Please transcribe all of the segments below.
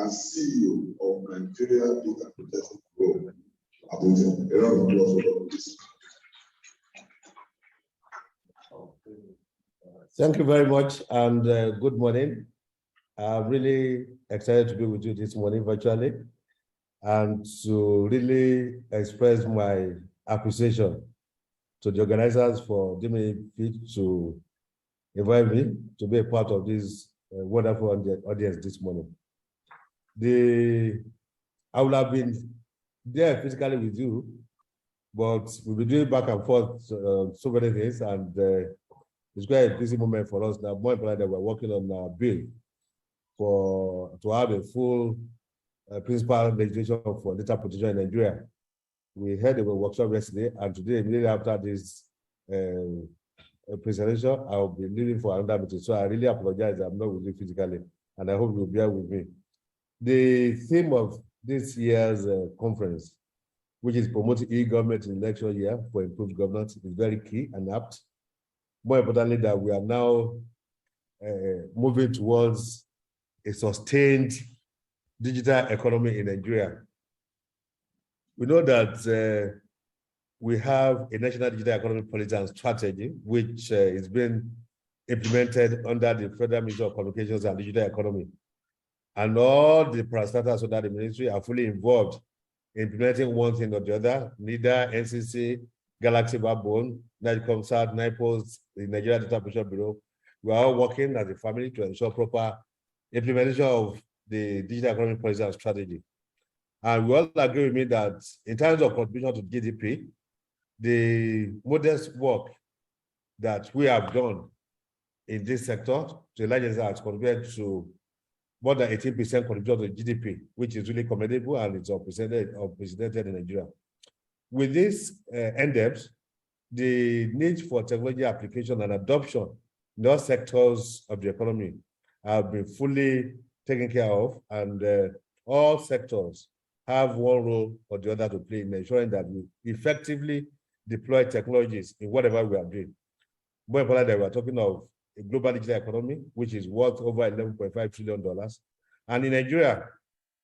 as CEO of Nigeria Data Protection Group. Abuja. A round of applause for this. Thank you very much, and good morning. I'm really excited to be with you this morning virtually and to really express my appreciation to the organizers for giving me fit to invite me to be a part of this wonderful audience this morning. I would have been there physically with you, but we'll be doing back and forth so many things, and it's quite a busy moment for us now. More importantly, we're working on a bill to have a full principal legislation for data protection in Nigeria. We had a workshop yesterday, and today, immediately after this presentation, I'll be leaving for another meeting. So I really apologize, I'm not with you physically, and I hope you'll bear with me. The theme of this year's conference, which is promoting e-government in the election year for improved governance, is very key and apt. More importantly, that we are now moving towards a sustained digital economy in Nigeria. We know that we have a national digital economic policy and strategy, which is being implemented under the Federal Ministry of Communications and Digital Economy. And all the parastatals under the ministry are fully involved in implementing one thing or the other. NIDA, NCC, Galaxy Backbone, NICOMSAT, NIPOS, the Nigeria Data Protection Bureau. We are all working as a family to ensure proper implementation of the digital economic policy and strategy. And we all agree with me that in terms of contribution to GDP, the modest work that we have done in this sector to a large extent has contributed to more than 18% contribution to GDP, which is really commendable, and it's unprecedented in Nigeria. With these endeavors, the need for technology application and adoption in all sectors of the economy have been fully taken care of, and all sectors have one role or the other to play in ensuring that we effectively deploy technologies in whatever we are doing. More importantly, we are talking of a global digital economy, which is worth over $11.5 trillion. And in Nigeria,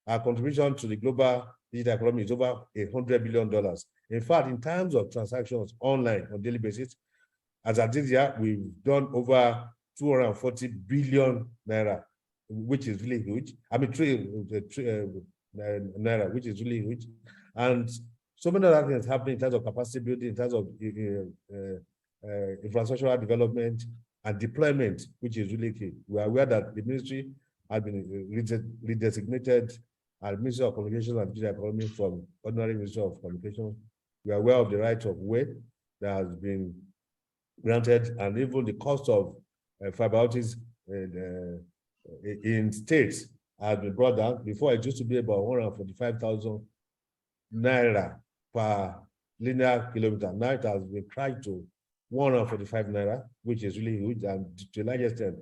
our contribution to the global digital economy is over $100 billion. In fact, in terms of transactions online on a daily basis, as of this year, we've done over 240 billion naira, which is really huge. I mean, naira, which is really huge. And so many other things happening in terms of capacity building, in terms of infrastructural development and deployment, which is really key. We are aware that the ministry has been redesignated as Ministry of Communications and Digital Economy from ordinary Ministry of Communications. We are aware of the right of way that has been granted, and even the cost of fiber optics in states has been brought down. Before, it used to be about 145,000 naira per linear kilometer. Now it has been crashed to 145 naira, which is really huge, and to a large extent,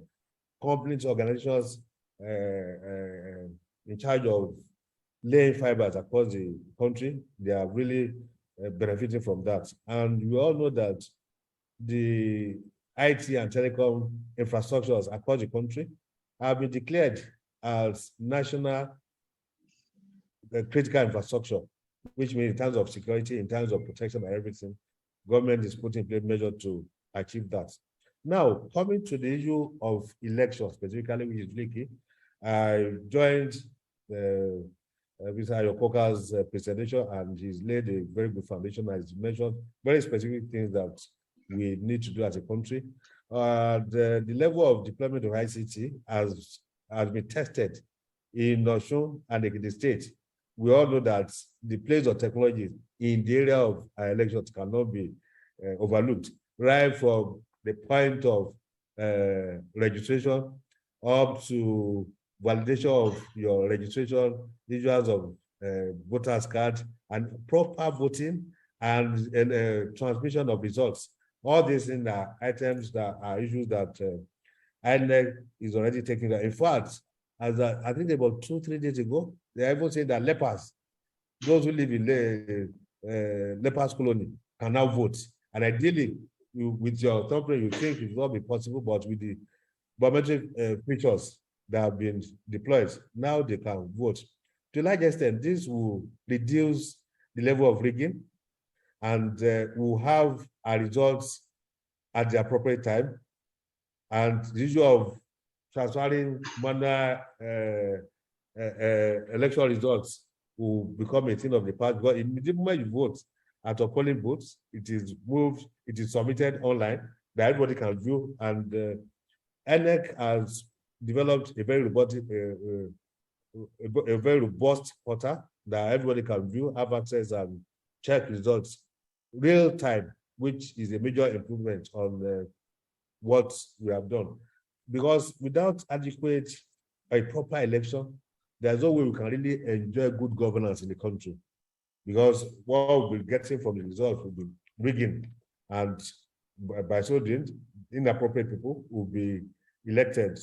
companies, organizations in charge of laying fibers across the country, they are really benefiting from that. And we all know that the IT and telecom infrastructures across the country have been declared as national critical infrastructure, which means in terms of security, in terms of protection and everything, government is putting in place measures to achieve that. Now, coming to the issue of elections specifically, which is really key, I joined Mr. Ayokoka's presentation, and he's laid a very good foundation, as he mentioned very specific things that we need to do as a country. The level of deployment of ICT has been tested in Osun and in the state. We all know that the place of technology in the area of elections cannot be overlooked, right from the point of registration up to validation of your registration, issuance of voters card, and proper voting and transmission of results. All these things are items that are issues that INEC is already taking. In fact, as I think about 2-3 days ago, they even said that lepers, those who live in the lepers colony, can now vote. And ideally, with your company, you think it will not be possible, but with the biometric features that have been deployed, now they can vote. To a large extent, this will reduce the level of rigging, and we'll have our results at the appropriate time. And the issue of transferring manual election results will become a thing of the past, because immediately when you vote at a polling booth, it is moved, it is submitted online that everybody can view, and INEC has developed a very robust portal that everybody can view, have access, and check results real time, which is a major improvement on what we have done. Because without adequate, a proper election, there's no way we can really enjoy good governance in the country. Because what we'll be getting from the results will be rigging, and by so doing, inappropriate people will be elected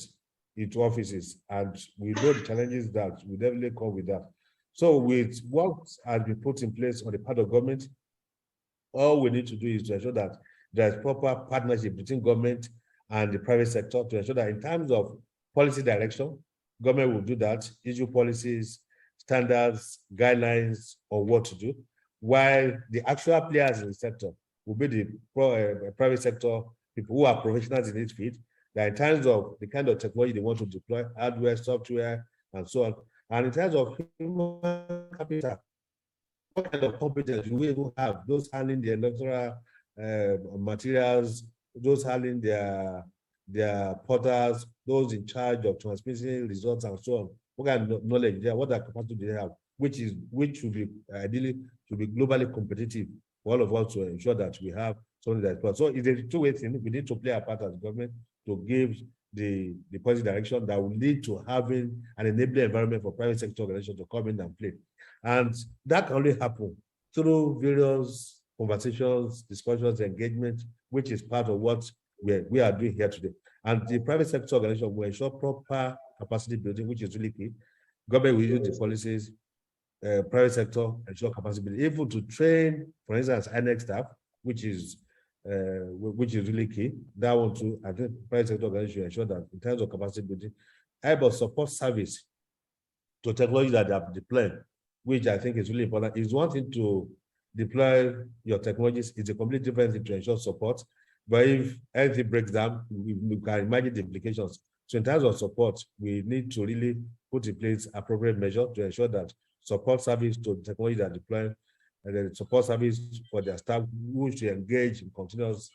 into offices, and we know the challenges that will definitely come with that. So with what has been put in place on the part of government, all we need to do is to ensure that there's proper partnership between government and the private sector to ensure that in terms of policy direction, government will do that, issue policies, standards, guidelines on what to do, while the actual players in the sector will be the private sector people who are professionals in this field, that in terms of the kind of technology they want to deploy, hardware, software, and so on. And in terms of human capital, what kind of competence do we even have? Those handling the electoral materials, those handling their portals, those in charge of transmitting results, and so on. What kind of knowledge there? What capacity do they have? Which should be ideally should be globally competitive for all of us to ensure that we have something that's. So it's a two-way thing. We need to play a part as government to give the policy direction that will lead to having an enabling environment for private sector organizations to come in and play. And that can only happen through various conversations, discussions, engagement, which is part of what we are doing here today. And the private sector organization will ensure proper capacity building, which is really key. Government will use the policies, private sector ensure capacity building, even to train, for instance, INEC staff, which is really key. That one too, I think private sector organization ensure that in terms of capacity building, about support service to technology that they have deployed, which I think is really important. Is one thing to deploy your technologies, it's a completely different thing to ensure support. But if anything breaks down, we can imagine the implications. So in terms of support, we need to really put in place appropriate measures to ensure that support service to the technology that deploy, and then support service for their staff who should engage in continuous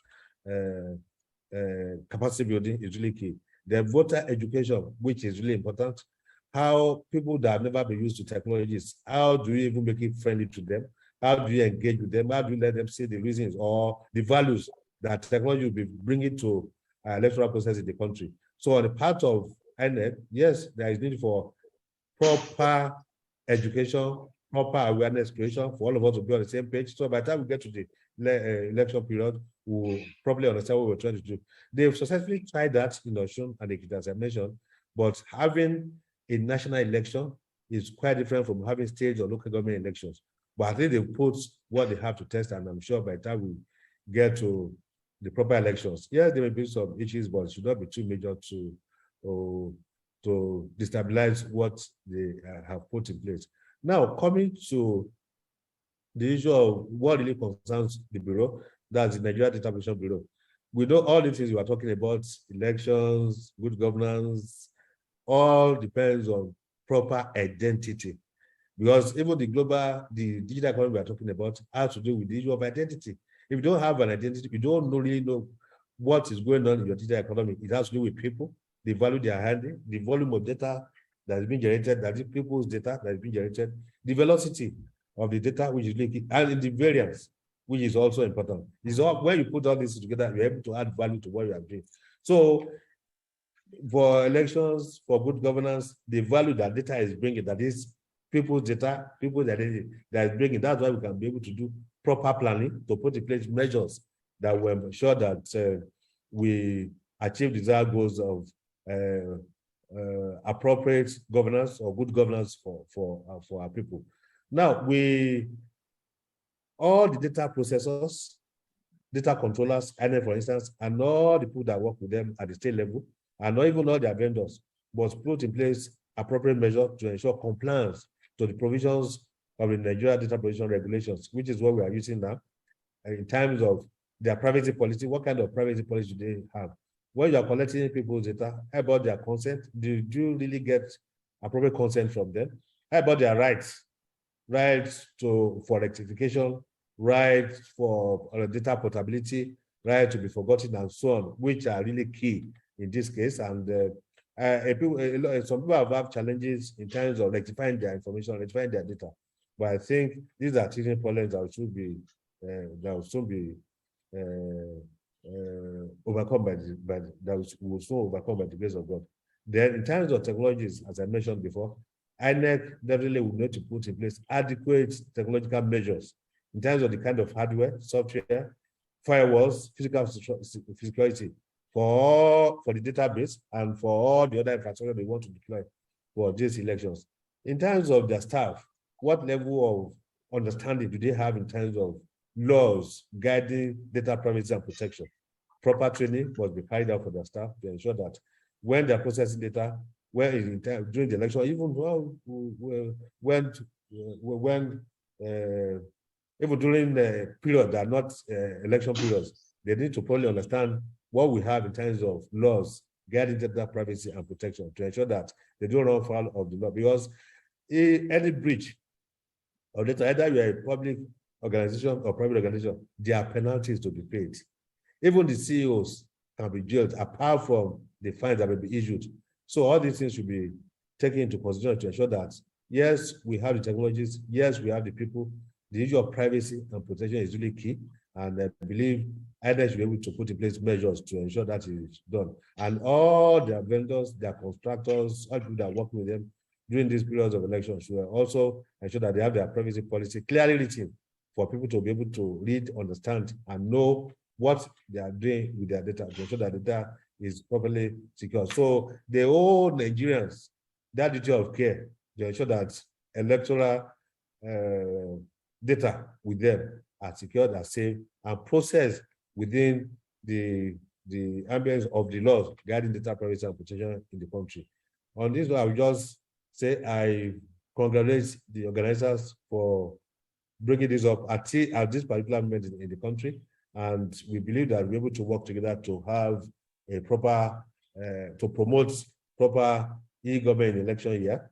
capacity building is really key. The voter education, which is really important. How people that have never been used to technologies, how do you even make it friendly to them? How do you engage with them? How do you let them see the reasons or the values that technology will be bringing to electoral process in the country? So on the part of INEC, yes, there is need for proper education, proper awareness creation for all of us to be on the same page. So by the time we get to the election period, we'll probably understand what we're trying to do. They've successfully tried that in Osun and Ekiti, as I mentioned, but having a national election is quite different from having state or local government elections. But I think they put what they have to test, and I'm sure by the time we get to the proper elections, yes, there may be some issues, but it should not be too major to destabilize what they have put in place. Now, coming to the issue of what really concerns the Bureau, that's the Nigeria Data Protection Bureau. We know all the things you are talking about, elections, good governance, all depends on proper identity. Because even the digital economy we are talking about has to do with the issue of identity. If you don't have an identity, you don't really know what is going on in your digital economy. It has to do with people, the value they are handling, the volume of data that is being generated, that is people's data that is being generated, the velocity of the data, which is linked, and the variance, which is also important. It's all, when you put all this together, you're able to add value to what you are doing. So for elections, for good governance, the value that data is bringing, that is people's data, people's identity that is bringing, that's why we can be able to do proper planning to put in place measures that will ensure that we achieve desired goals of appropriate governance or good governance for our people. Now, all the data processors, data controllers, INEC, for instance, and all the people that work with them at the state level, and not even all their vendors, must put in place appropriate measures to ensure compliance to the provisions of the Nigeria Data Protection Regulations, which is what we are using now. In terms of their privacy policy, what kind of privacy policy do they have? When you are collecting people's data, how about their consent? Did you really get appropriate consent from them? How about their rights? Rights for rectification, rights for data portability, right to be forgotten, and so on, which are really key in this case. And some people have challenges in terms of rectifying their information, rectifying their data. But I think these are teething problems that should be that will soon be overcome that will soon overcome by the grace of God. Then, in terms of technologies, as I mentioned before, INEC definitely will need to put in place adequate technological measures in terms of the kind of hardware, software, firewalls, physical security for the database and for all the other infrastructure they want to deploy for these elections. In terms of their staff, what level of understanding do they have in terms of laws guiding data privacy and protection? Proper training must be carried out for their staff to ensure that when they're processing data, during the election, even even during the period that are not election periods, they need to probably understand what we have in terms of laws guiding data privacy and protection to ensure that they don't run foul of the law. Because any breach of data, either you are a public organization or private organization, there are penalties to be paid. Even the CEOs can be jailed apart from the fines that will be issued. So all these things should be taken into consideration to ensure that, yes, we have the technologies, yes, we have the people. The issue of privacy and protection is really key. And I believe INEC should be able to put in place measures to ensure that it is done. And all their vendors, their constructors, all people that work with them during these periods of election should also ensure that they have their privacy policy clearly written for people to be able to read, understand, and know what they are doing with their data to ensure that the data is properly secure. So they owe Nigerians that duty of care to ensure that electoral data with them are secured, are safe, and processed within the ambience of the laws guiding data privacy and protection in the country. On this one, I will just say I congratulate the organizers for bringing this up at this particular moment in the country. And we believe that we're able to work together to have a proper, to promote proper e-government election year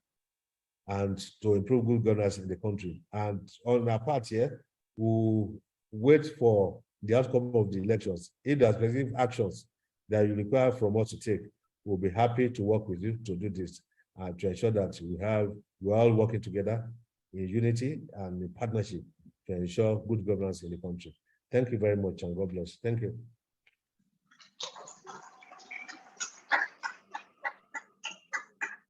and to improve good governance in the country. And on our part here, we'll wait for the outcome of the elections. If there are specific actions that you require from us to take, we'll be happy to work with you to do this and to ensure that we're all working together in unity and in partnership to ensure good governance in the country. Thank you very much, and God bless. Thank you.